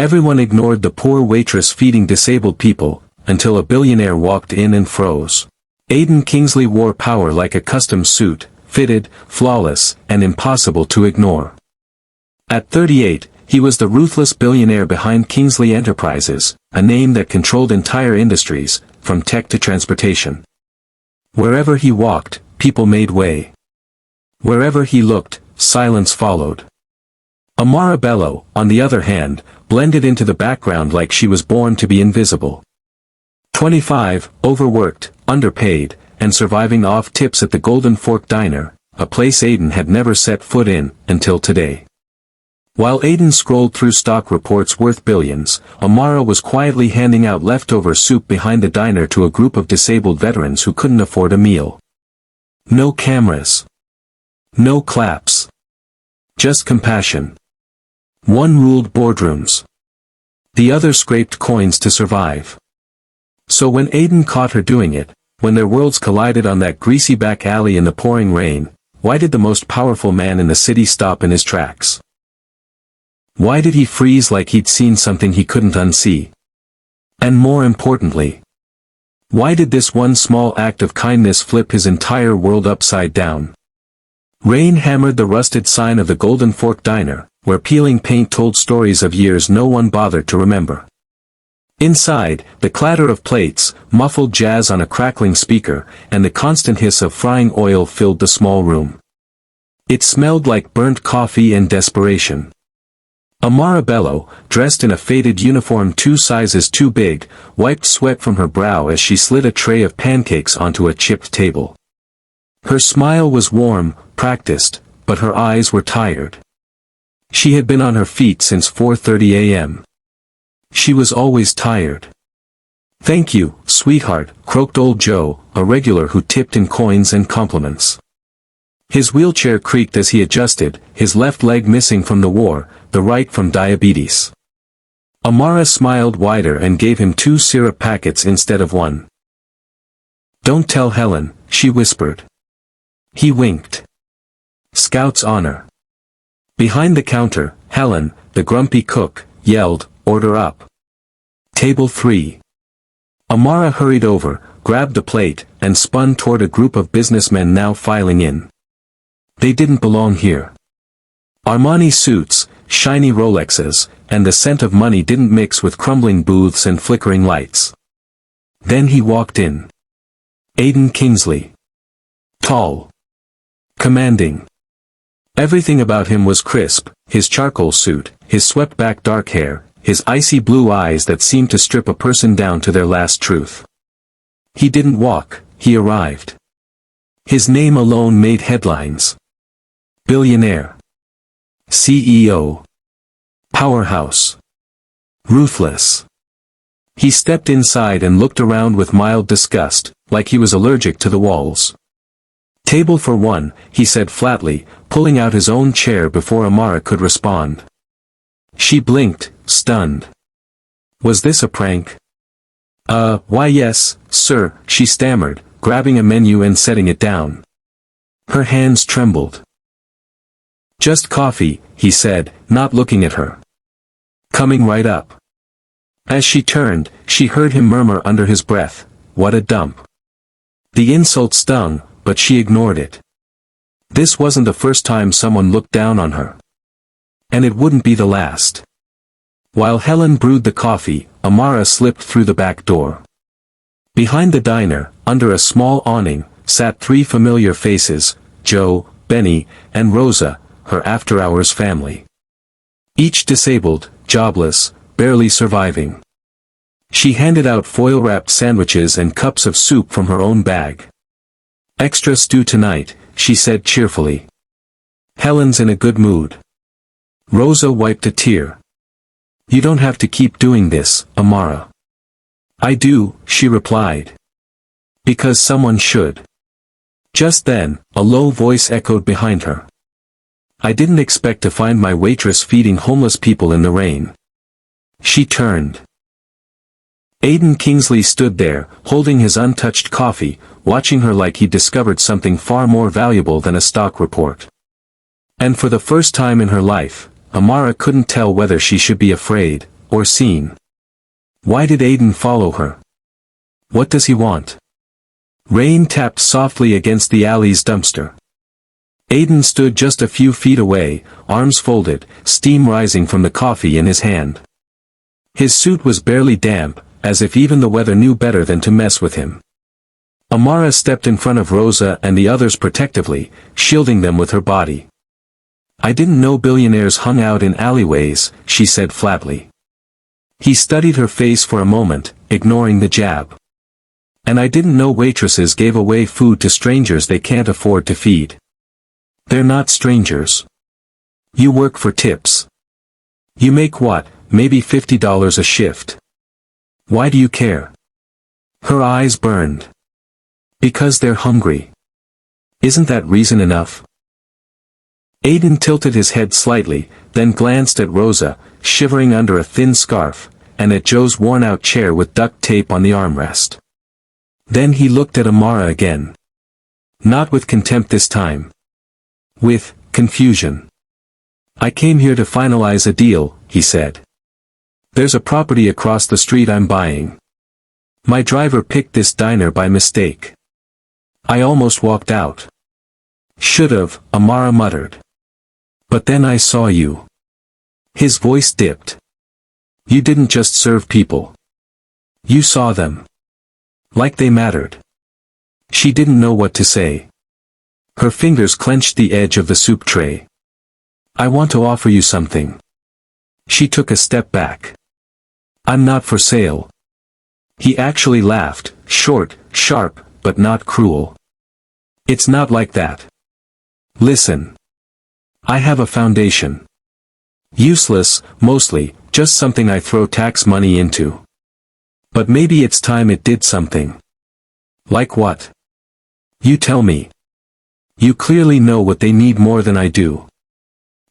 Everyone ignored the poor waitress feeding disabled people, until a billionaire walked in and froze. Aiden Kingsley wore power like a custom suit, fitted, flawless, and impossible to ignore. At 38, he was the ruthless billionaire behind Kingsley Enterprises, a name that controlled entire industries, from tech to transportation. Wherever he walked, people made way. Wherever he looked, silence followed. Amara Bello, on the other hand, blended into the background like she was born to be invisible. 25, overworked, underpaid, and surviving off tips at the Golden Fork Diner, a place Aiden had never set foot in, until today. While Aiden scrolled through stock reports worth billions, Amara was quietly handing out leftover soup behind the diner to a group of disabled veterans who couldn't afford a meal. No cameras. No claps. Just compassion. One ruled boardrooms. The other scraped coins to survive. So when Aiden caught her doing it, when their worlds collided on that greasy back alley in the pouring rain, why did the most powerful man in the city stop in his tracks? Why did he freeze like he'd seen something he couldn't unsee? And more importantly, why did this one small act of kindness flip his entire world upside down? Rain hammered the rusted sign of the Golden Fork Diner, where peeling paint told stories of years no one bothered to remember. Inside, the clatter of plates, muffled jazz on a crackling speaker, and the constant hiss of frying oil filled the small room. It smelled like burnt coffee and desperation. Amara Bello, dressed in a faded uniform 2 sizes too big, wiped sweat from her brow as she slid a tray of pancakes onto a chipped table. Her smile was warm, practiced, but her eyes were tired. She had been on her feet since 4:30 a.m. She was always tired. "Thank you, sweetheart," croaked old Joe, a regular who tipped in coins and compliments. His wheelchair creaked as he adjusted, his left leg missing from the war, the right from diabetes. Amara smiled wider and gave him 2 syrup packets instead of 1. "Don't tell Helen," she whispered. He winked. Scout's honor. Behind the counter, Helen, the grumpy cook, yelled, "Order up. Table 3. Amara hurried over, grabbed the plate, and spun toward a group of businessmen now filing in. They didn't belong here. Armani suits, shiny Rolexes, and the scent of money didn't mix with crumbling booths and flickering lights. Then he walked in. Aiden Kingsley. Tall. Commanding. Everything about him was crisp, his charcoal suit, his swept-back dark hair, his icy blue eyes that seemed to strip a person down to their last truth. He didn't walk, he arrived. His name alone made headlines. Billionaire. CEO. Powerhouse. Ruthless. He stepped inside and looked around with mild disgust, like he was allergic to the walls. "Table for 1, he said flatly, pulling out his own chair before Amara could respond. She blinked, stunned. Was this a prank? Why yes, sir," she stammered, grabbing a menu and setting it down. Her hands trembled. "Just coffee," he said, not looking at her. "Coming right up." As she turned, she heard him murmur under his breath, "What a dump." The insult stung, but she ignored it. This wasn't the first time someone looked down on her. And it wouldn't be the last. While Helen brewed the coffee, Amara slipped through the back door. Behind the diner, under a small awning, sat 3 familiar faces, Joe, Benny, and Rosa, her after-hours family. Each disabled, jobless, barely surviving. She handed out foil-wrapped sandwiches and cups of soup from her own bag. "Extra stew tonight," she said cheerfully. "Helen's in a good mood." Rosa wiped a tear. "You don't have to keep doing this, Amara." "I do," she replied. "Because someone should." Just then, a low voice echoed behind her. "I didn't expect to find my waitress feeding homeless people in the rain." She turned. Aiden Kingsley stood there, holding his untouched coffee, watching her like he'd discovered something far more valuable than a stock report. And for the first time in her life, Amara couldn't tell whether she should be afraid, or seen? Why did Aiden follow her? What does he want? Rain tapped softly against the alley's dumpster. Aiden stood just a few feet away, arms folded, steam rising from the coffee in his hand. His suit was barely damp, as if even the weather knew better than to mess with him. Amara stepped in front of Rosa and the others protectively, shielding them with her body. "I didn't know billionaires hung out in alleyways," she said flatly. He studied her face for a moment, ignoring the jab. "And I didn't know waitresses gave away food to strangers they can't afford to feed." "They're not strangers. You work for tips. You make what, maybe $50 a shift. Why do you care?" Her eyes burned. "Because they're hungry. Isn't that reason enough?" Aiden tilted his head slightly, then glanced at Rosa, shivering under a thin scarf, and at Joe's worn-out chair with duct tape on the armrest. Then he looked at Amara again. Not with contempt this time. With confusion. "I came here to finalize a deal," he said. "There's a property across the street I'm buying. My driver picked this diner by mistake. I almost walked out." "Should've," Amara muttered. "But then I saw you." His voice dipped. "You didn't just serve people. You saw them. Like they mattered." She didn't know what to say. Her fingers clenched the edge of the soup tray. "I want to offer you something." She took a step back. "I'm not for sale." He actually laughed, short, sharp, but not cruel. "It's not like that. Listen. I have a foundation. Useless, mostly, just something I throw tax money into. But maybe it's time it did something." "Like what?" "You tell me. You clearly know what they need more than I do.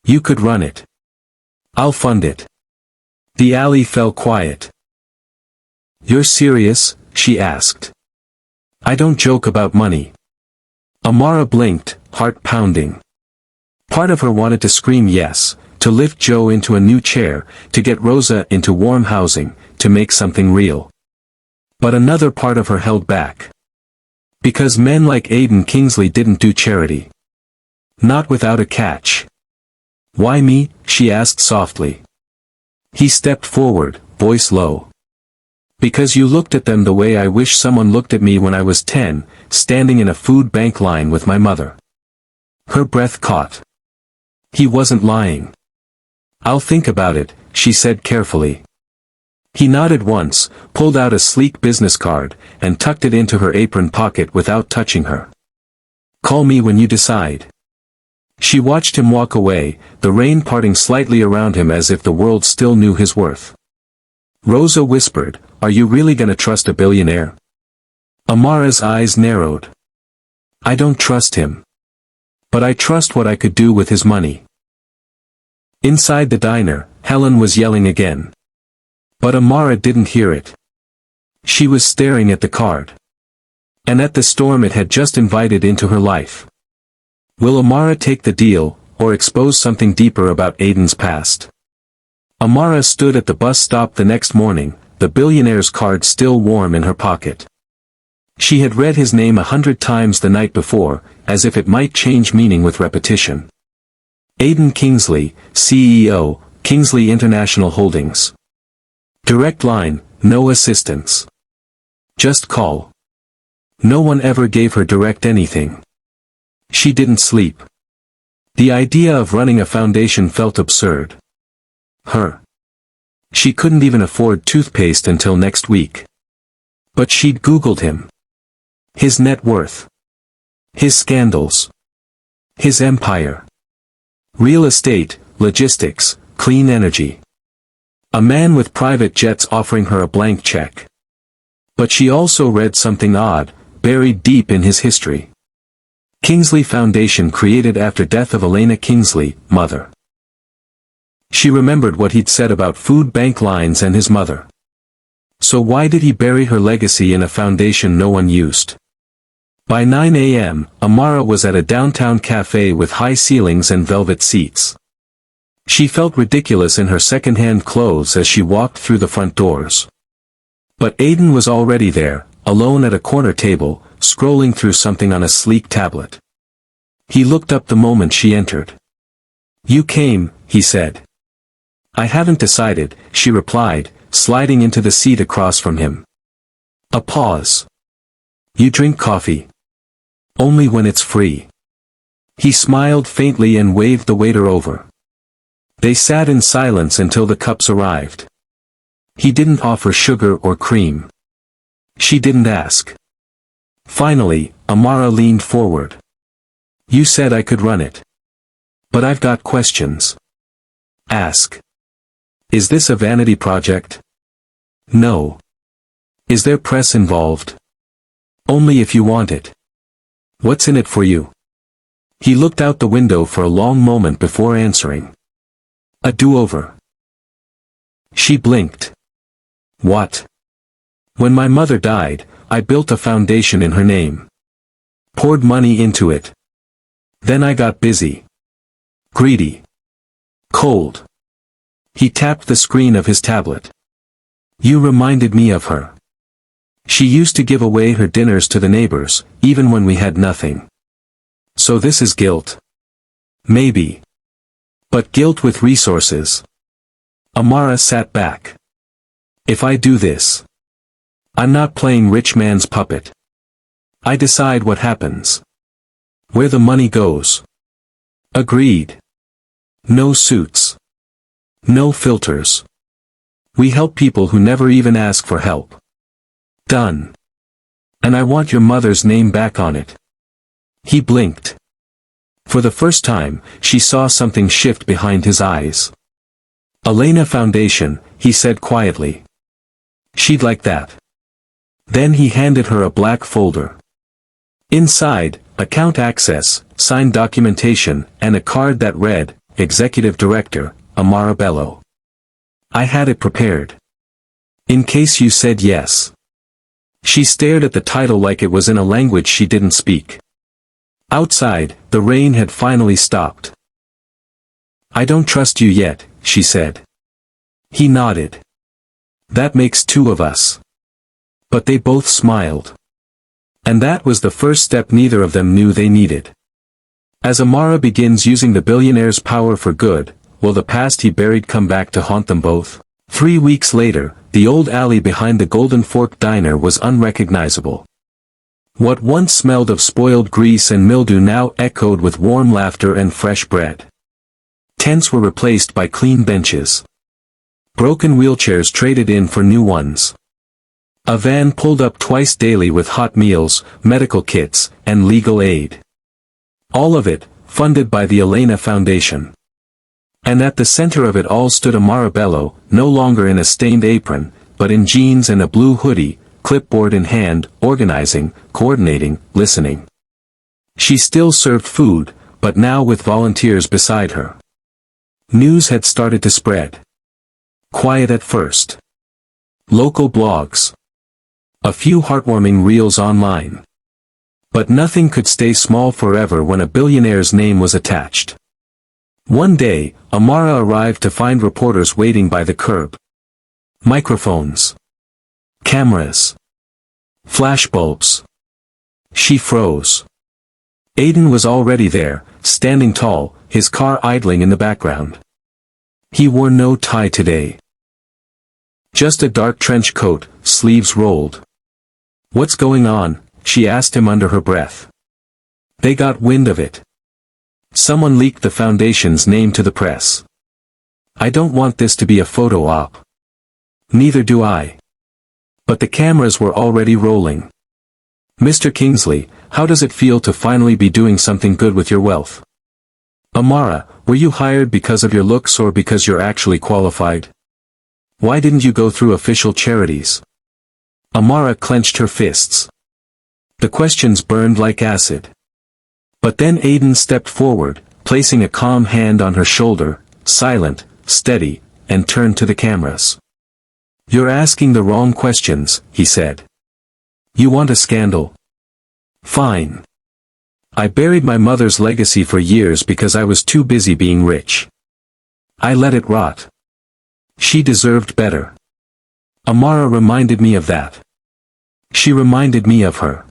You could run it. I'll fund it." The alley fell quiet. "You're serious?" she asked. "I don't joke about money." Amara blinked, heart pounding. Part of her wanted to scream yes, to lift Joe into a new chair, to get Rosa into warm housing, to make something real. But another part of her held back. Because men like Aiden Kingsley didn't do charity. Not without a catch. "Why me?" she asked softly. He stepped forward, voice low. "Because you looked at them the way I wish someone looked at me when I was 10, standing in a food bank line with my mother." Her breath caught. He wasn't lying. "I'll think about it," she said carefully. He nodded once, pulled out a sleek business card, and tucked it into her apron pocket without touching her. "Call me when you decide." She watched him walk away, the rain parting slightly around him as if the world still knew his worth. Rosa whispered, "Are you really gonna trust a billionaire?" Amara's eyes narrowed. "I don't trust him. But I trust what I could do with his money." Inside the diner, Helen was yelling again. But Amara didn't hear it. She was staring at the card. And at the storm it had just invited into her life. Will Amara take the deal, or expose something deeper about Aiden's past? Amara stood at the bus stop the next morning, the billionaire's card still warm in her pocket. She had read his name 100 times the night before, as if it might change meaning with repetition. Aiden Kingsley, CEO, Kingsley International Holdings. Direct line, no assistance. Just call. No one ever gave her direct anything. She didn't sleep. The idea of running a foundation felt absurd. She couldn't even afford toothpaste until next week. But she'd Googled him. His net worth. His scandals. His empire. Real estate, logistics, clean energy. A man with private jets offering her a blank check. But she also read something odd, buried deep in his history. Kingsley Foundation created after death of Elena Kingsley, mother. She remembered what he'd said about food bank lines and his mother. So why did he bury her legacy in a foundation no one used? By 9 a.m., Amara was at a downtown cafe with high ceilings and velvet seats. She felt ridiculous in her second-hand clothes as she walked through the front doors. But Aiden was already there, alone at a corner table, scrolling through something on a sleek tablet. He looked up the moment she entered. "You came," he said. "I haven't decided," she replied, sliding into the seat across from him. A pause. "You drink coffee?" "Only when it's free." He smiled faintly and waved the waiter over. They sat in silence until the cups arrived. He didn't offer sugar or cream. She didn't ask. Finally, Amara leaned forward. "You said I could run it. But I've got questions." "Ask." "Is this a vanity project?" "No." "Is there press involved?" "Only if you want it." "What's in it for you?" He looked out the window for a long moment before answering. "A do-over." She blinked. "What?" "When my mother died, I built a foundation in her name. Poured money into it. Then I got busy. Greedy. Cold." He tapped the screen of his tablet. "You reminded me of her. She used to give away her dinners to the neighbors, even when we had nothing. So this is guilt?" "Maybe. But guilt with resources." Amara sat back. "If I do this, I'm not playing rich man's puppet. I decide what happens. Where the money goes." "Agreed. No suits. No filters. We help people who never even ask for help." "Done. And I want your mother's name back on it." He blinked. For the first time, she saw something shift behind his eyes. "Elena Foundation," he said quietly. "She'd like that." Then he handed her a black folder. Inside, account access, signed documentation, and a card that read, "Executive Director, Amara Bello." "I had it prepared. In case you said yes." She stared at the title like it was in a language she didn't speak. Outside, the rain had finally stopped. "I don't trust you yet," she said. He nodded. "That makes two of us." But they both smiled. And that was the first step neither of them knew they needed. As Amara begins using the billionaire's power for good, will the past he buried come back to haunt them both? 3 weeks later, the old alley behind the Golden Fork Diner was unrecognizable. What once smelled of spoiled grease and mildew now echoed with warm laughter and fresh bread. Tents were replaced by clean benches. Broken wheelchairs traded in for new ones. A van pulled up twice daily with hot meals, medical kits, and legal aid. All of it, funded by the Elena Foundation. And at the center of it all stood Amara Bello, no longer in a stained apron, but in jeans and a blue hoodie, clipboard in hand, organizing, coordinating, listening. She still served food, but now with volunteers beside her. News had started to spread. Quiet at first. Local blogs. A few heartwarming reels online. But nothing could stay small forever when a billionaire's name was attached. One day, Amara arrived to find reporters waiting by the curb. Microphones. Cameras. Flashbulbs. She froze. Aiden was already there, standing tall, his car idling in the background. He wore no tie today. Just a dark trench coat, sleeves rolled. "What's going on?" she asked him under her breath. "They got wind of it. Someone leaked the foundation's name to the press. I don't want this to be a photo op." "Neither do I." But the cameras were already rolling. "Mr. Kingsley, how does it feel to finally be doing something good with your wealth?" "Amara, were you hired because of your looks or because you're actually qualified? Why didn't you go through official charities?" Amara clenched her fists. The questions burned like acid. But then Aiden stepped forward, placing a calm hand on her shoulder, silent, steady, and turned to the cameras. "You're asking the wrong questions," he said. "You want a scandal? Fine. I buried my mother's legacy for years because I was too busy being rich. I let it rot. She deserved better. Amara reminded me of that. She reminded me of her.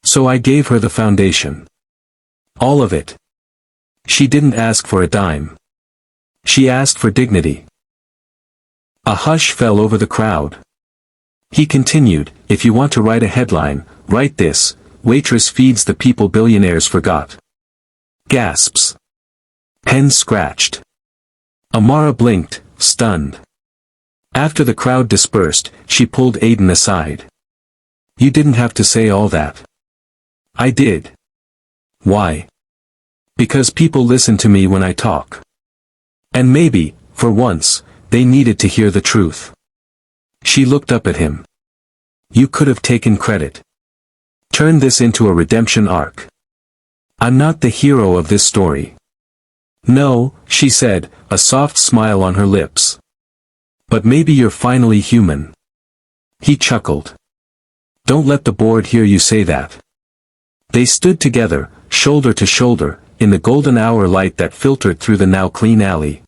So I gave her the foundation. All of it. She didn't ask for a dime. She asked for dignity. A hush fell over the crowd. He continued, if you want to write a headline, write this: waitress feeds the people billionaires forgot. Gasps. Pen scratched. Amara blinked, stunned. After the crowd dispersed, she pulled Aiden aside. You didn't have to say all that. I did. Why? Because people listen to me when I talk. And maybe, for once, they needed to hear the truth. She looked up at him. You could have taken credit. Turn this into a redemption arc. I'm not the hero of this story. No, she said, a soft smile on her lips. But maybe you're finally human. He chuckled. Don't let the board hear you say that. They stood together, shoulder to shoulder, in the golden hour light that filtered through the now clean alley.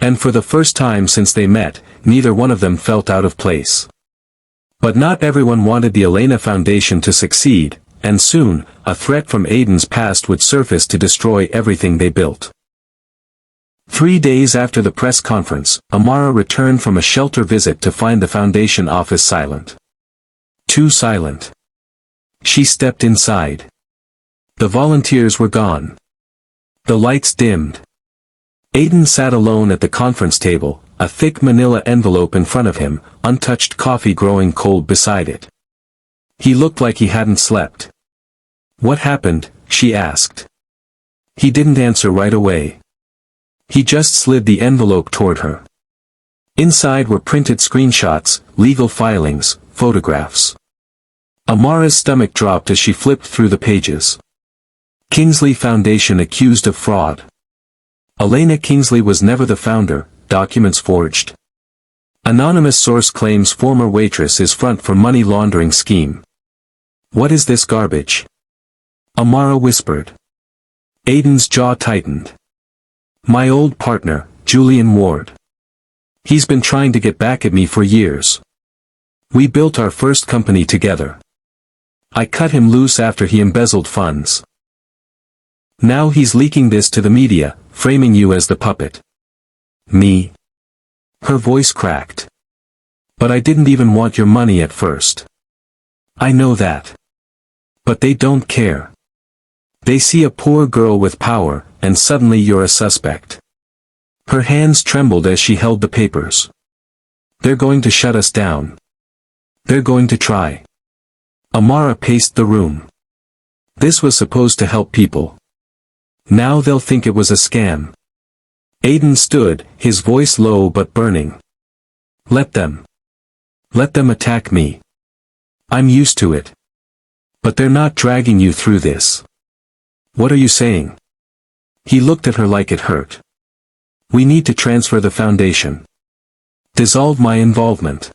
And for the first time since they met, neither one of them felt out of place. But not everyone wanted the Elena Foundation to succeed, and soon, a threat from Aiden's past would surface to destroy everything they built. 3 days after the press conference, Amara returned from a shelter visit to find the foundation office silent. Too silent. She stepped inside. The volunteers were gone. The lights dimmed. Aiden sat alone at the conference table, a thick manila envelope in front of him, untouched coffee growing cold beside it. He looked like he hadn't slept. What happened? She asked. He didn't answer right away. He just slid the envelope toward her. Inside were printed screenshots, legal filings, photographs. Amara's stomach dropped as she flipped through the pages. Kingsley Foundation accused of fraud. Elena Kingsley was never the founder, documents forged. Anonymous source claims former waitress is front for money laundering scheme. What is this garbage? Amara whispered. Aiden's jaw tightened. My old partner, Julian Ward. He's been trying to get back at me for years. We built our first company together. I cut him loose after he embezzled funds. Now he's leaking this to the media, framing you as the puppet. Me? Her voice cracked. But I didn't even want your money at first. I know that. But they don't care. They see a poor girl with power, and suddenly you're a suspect. Her hands trembled as she held the papers. They're going to shut us down. They're going to try. Amara paced the room. This was supposed to help people. Now they'll think it was a scam. Aiden stood, his voice low but burning. Let them. Let them attack me. I'm used to it. But they're not dragging you through this. What are you saying? He looked at her like it hurt. We need to transfer the foundation. Dissolve my involvement.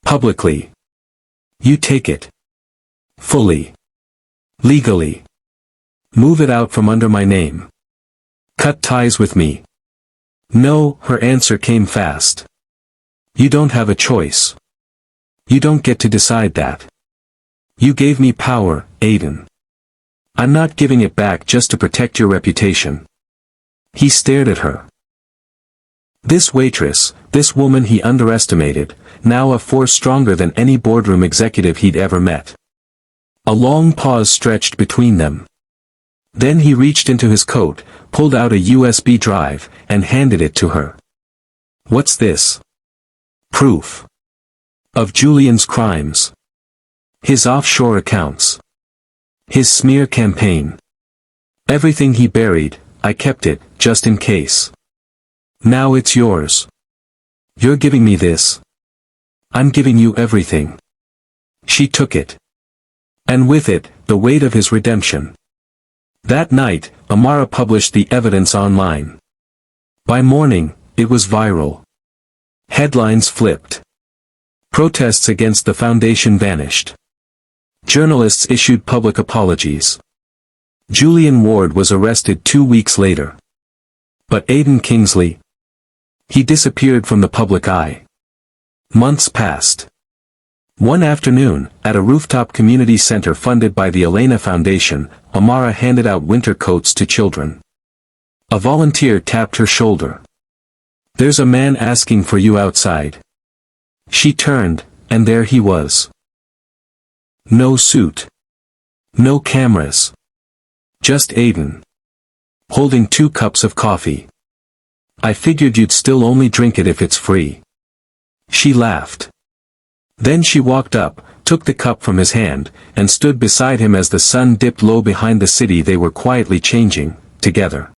Publicly. You take it. Fully. Legally. Move it out from under my name. Cut ties with me. No, her answer came fast. You don't have a choice. You don't get to decide that. You gave me power, Aiden. I'm not giving it back just to protect your reputation. He stared at her. This waitress, this woman he underestimated, now a force stronger than any boardroom executive he'd ever met. A long pause stretched between them. Then he reached into his coat, pulled out a USB drive, and handed it to her. What's this? Proof. Of Julian's crimes. His offshore accounts. His smear campaign. Everything he buried, I kept it, just in case. Now it's yours. You're giving me this. I'm giving you everything. She took it. And with it, the weight of his redemption. That night, Amara published the evidence online. By morning, it was viral. Headlines flipped. Protests against the foundation vanished. Journalists issued public apologies. Julian Ward was arrested 2 weeks later. But Aiden Kingsley? He disappeared from the public eye. Months passed. One afternoon, at a rooftop community center funded by the Elena Foundation, Amara handed out winter coats to children. A volunteer tapped her shoulder. "There's a man asking for you outside." She turned, and there he was. No suit. No cameras. Just Aiden. Holding 2 cups of coffee. "I figured you'd still only drink it if it's free." She laughed. Then she walked up, took the cup from his hand, and stood beside him as the sun dipped low behind the city they were quietly changing, together.